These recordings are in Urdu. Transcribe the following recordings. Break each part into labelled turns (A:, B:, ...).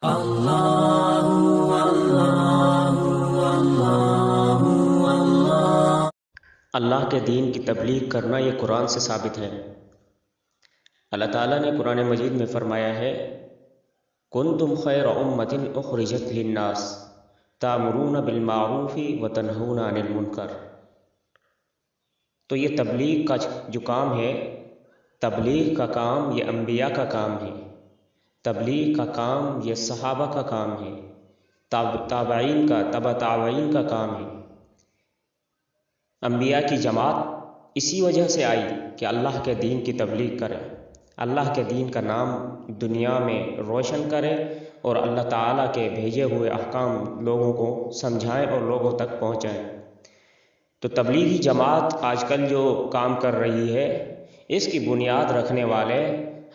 A: اللہ کے دین کی تبلیغ کرنا یہ قرآن سے ثابت ہے۔ اللہ تعالیٰ نے قرآن مجید میں فرمایا ہے کنتم خیر امۃ اخرجت للناس تأمرون بالمعروف وتنہون عن المنکر۔ تو یہ تبلیغ کا جو کام ہے، تبلیغ کا کام یہ انبیاء کا کام ہے، تبلیغ کا کام یہ صحابہ کا کام ہے، تابعین کا تبع تابعین کا کام ہے۔ انبیاء کی جماعت اسی وجہ سے آئی کہ اللہ کے دین کی تبلیغ کرے، اللہ کے دین کا نام دنیا میں روشن کرے اور اللہ تعالیٰ کے بھیجے ہوئے احکام لوگوں کو سمجھائیں اور لوگوں تک پہنچائیں۔ تو تبلیغی جماعت آج کل جو کام کر رہی ہے، اس کی بنیاد رکھنے والے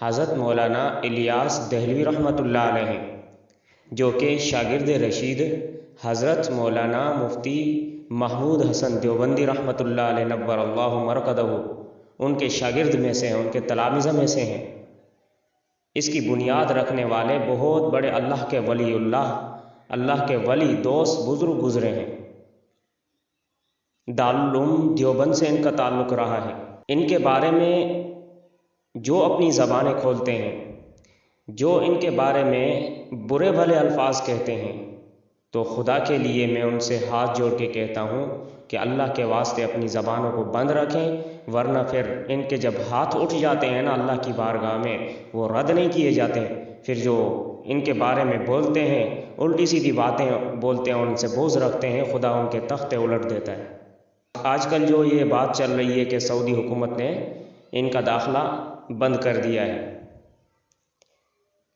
A: حضرت مولانا الیاس دہلوی رحمۃ اللہ علیہ ہیں، جو کہ شاگرد رشید حضرت مولانا مفتی محمود حسن دیوبندی رحمۃ اللہ علیہ نور اللہ مرقدہ ان کے شاگرد میں سے ہیں، ان کے تلامذہ میں سے ہیں۔ اس کی بنیاد رکھنے والے بہت بڑے اللہ کے ولی اللہ کے ولی دوست بزرگ گزرے ہیں۔ دارالعلوم دیوبند سے ان کا تعلق رہا ہے۔ ان کے بارے میں جو اپنی زبانیں کھولتے ہیں، جو ان کے بارے میں برے بھلے الفاظ کہتے ہیں، تو خدا کے لیے میں ان سے ہاتھ جوڑ کے کہتا ہوں کہ اللہ کے واسطے اپنی زبانوں کو بند رکھیں، ورنہ پھر ان کے جب ہاتھ اٹھ جاتے ہیں نا اللہ کی بارگاہ میں، وہ رد نہیں کیے جاتے۔ پھر جو ان کے بارے میں بولتے ہیں، الٹی سیدھی باتیں بولتے ہیں، ان سے بغض رکھتے ہیں، خدا ان کے تختے الٹ دیتا ہے۔ آج کل جو یہ بات چل رہی ہے کہ سعودی حکومت نے ان کا داخلہ بند کر دیا ہے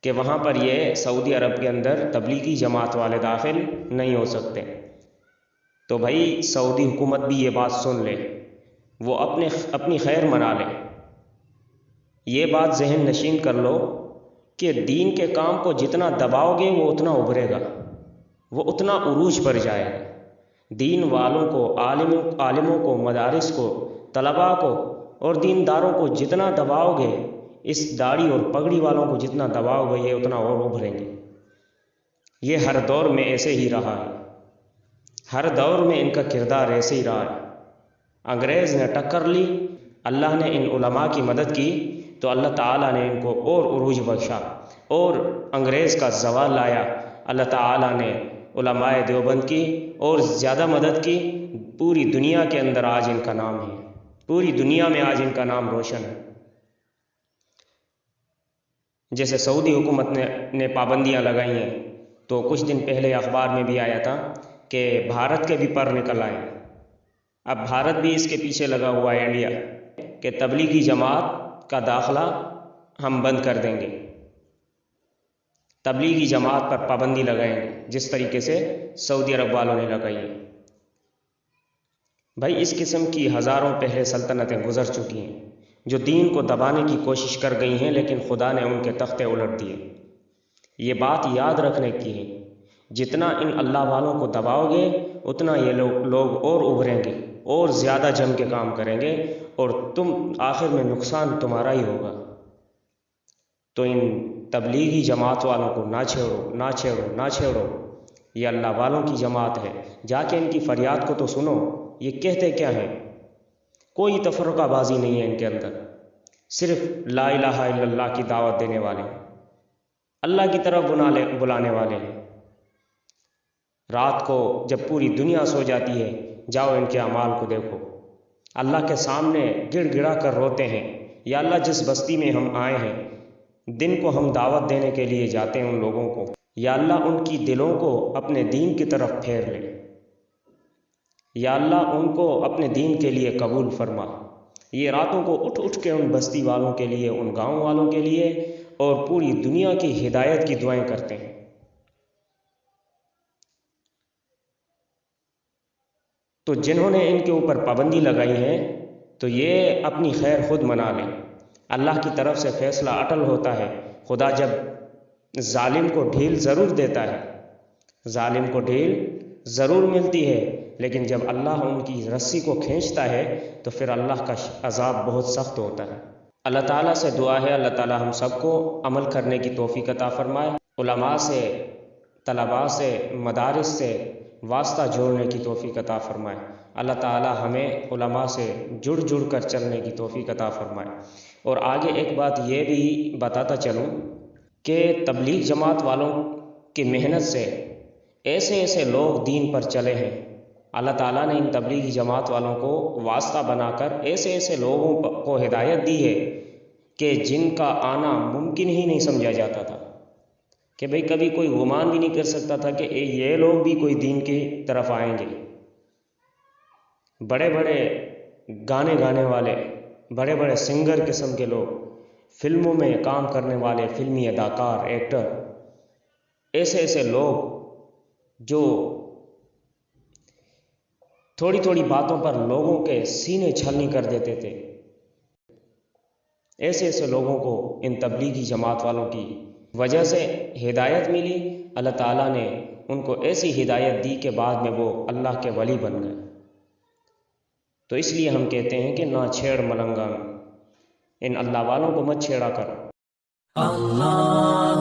A: کہ وہاں پر یہ سعودی عرب کے اندر تبلیغی جماعت والے داخل نہیں ہو سکتے، تو بھائی سعودی حکومت بھی یہ بات سن لے، وہ اپنی خیر منا لے۔ یہ بات ذہن نشین کر لو کہ دین کے کام کو جتنا دباؤ گے وہ اتنا ابھرے گا، وہ اتنا عروج پر جائے گا۔ دین والوں کو، عالموں کو، مدارس کو، طلباء کو اور دینداروں کو جتنا دباؤ گے، اس داڑھی اور پگڑی والوں کو جتنا دباؤ گے، یہ اتنا اور ابھریں گے۔ یہ ہر دور میں ایسے ہی رہا ہے، ہر دور میں ان کا کردار ایسے ہی رہا ہے۔ انگریز نے ٹکر لی، اللہ نے ان علماء کی مدد کی تو اللہ تعالیٰ نے ان کو اور عروج بخشا، اور انگریز کا زوال لایا، اللہ تعالیٰ نے علماء دیوبند کی اور زیادہ مدد کی۔ پوری دنیا کے اندر آج ان کا نام ہے، پوری دنیا میں آج ان کا نام روشن ہے۔ جیسے سعودی حکومت نے پابندیاں لگائی ہیں، تو کچھ دن پہلے اخبار میں بھی آیا تھا کہ بھارت کے بھی پر نکل آئے۔ اب بھارت بھی اس کے پیچھے لگا ہوا ہے، انڈیا، کہ تبلیغی جماعت کا داخلہ ہم بند کر دیں گے، تبلیغی جماعت پر پابندی لگائیں گے، جس طریقے سے سعودی عرب والوں نے لگائی ہے۔ بھائی اس قسم کی ہزاروں پہلے سلطنتیں گزر چکی ہیں جو دین کو دبانے کی کوشش کر گئی ہیں، لیکن خدا نے ان کے تختے الٹ دیے۔ یہ بات یاد رکھنے کی ہے، جتنا ان اللہ والوں کو دباؤ گے اتنا یہ لوگ اور ابھریں گے اور زیادہ جم کے کام کریں گے، اور آخر میں نقصان تمہارا ہی ہوگا۔ تو ان تبلیغی جماعت والوں کو نہ چھیڑو، یہ اللہ والوں کی جماعت ہے۔ جا کے ان کی فریاد کو تو سنو، یہ کہتے کیا ہیں؟ کوئی تفرقہ بازی نہیں ہے ان کے اندر، صرف لا الہ الا اللہ کی دعوت دینے والے ہیں، اللہ کی طرف بلانے والے ہیں۔ رات کو جب پوری دنیا سو جاتی ہے، جاؤ ان کے اعمال کو دیکھو، اللہ کے سامنے گڑ گڑا کر روتے ہیں، یا اللہ جس بستی میں ہم آئے ہیں، دن کو ہم دعوت دینے کے لیے جاتے ہیں ان لوگوں کو، یا اللہ ان کی دلوں کو اپنے دین کی طرف پھیر لے، یا اللہ ان کو اپنے دین کے لیے قبول فرما۔ یہ راتوں کو اٹھ کے ان بستی والوں کے لیے، ان گاؤں والوں کے لیے اور پوری دنیا کی ہدایت کی دعائیں کرتے ہیں۔ تو جنہوں نے ان کے اوپر پابندی لگائی ہے، تو یہ اپنی خیر خود منا لیں، اللہ کی طرف سے فیصلہ اٹل ہوتا ہے۔ خدا جب ظالم کو ڈھیل ضرور دیتا ہے، ظالم کو ڈھیل ضرور ملتی ہے، لیکن جب اللہ ان کی رسی کو کھینچتا ہے تو پھر اللہ کا عذاب بہت سخت ہوتا ہے۔ اللہ تعالیٰ سے دعا ہے اللہ تعالیٰ ہم سب کو عمل کرنے کی توفیق عطا فرمائے۔ علماء سے، طلباء سے، مدارس سے واسطہ جوڑنے کی توفیق عطا فرمائے۔ اللہ تعالی ہمیں علماء سے جڑ جڑ کر چلنے کی توفیق عطا فرمائے۔ اور آگے ایک بات یہ بھی بتاتا چلوں کہ تبلیغ جماعت والوں کی محنت سے ایسے ایسے لوگ دین پر چلے ہیں۔ اللہ تعالیٰ نے ان تبلیغی جماعت والوں کو واسطہ بنا کر ایسے ایسے لوگوں کو ہدایت دی ہے کہ جن کا آنا ممکن ہی نہیں سمجھا جاتا تھا، کہ بھئی کبھی کوئی گمان بھی نہیں کر سکتا تھا کہ یہ لوگ بھی کوئی دین کی طرف آئیں گے۔ بڑے بڑے گانے والے، بڑے بڑے سنگر قسم کے لوگ، فلموں میں کام کرنے والے فلمی اداکار، ایکٹر، ایسے ایسے لوگ جو تھوڑی تھوڑی باتوں پر لوگوں کے سینے چھلنی کر دیتے تھے، ایسے ایسے لوگوں کو ان تبلیغی جماعت والوں کی وجہ سے ہدایت ملی۔ اللہ تعالیٰ نے ان کو ایسی ہدایت دی کہ بعد میں وہ اللہ کے ولی بن گئے۔ تو اس لیے ہم کہتے ہیں کہ نہ چھیڑ ملنگا، ان اللہ والوں کو مت چھیڑا کر۔ اللہ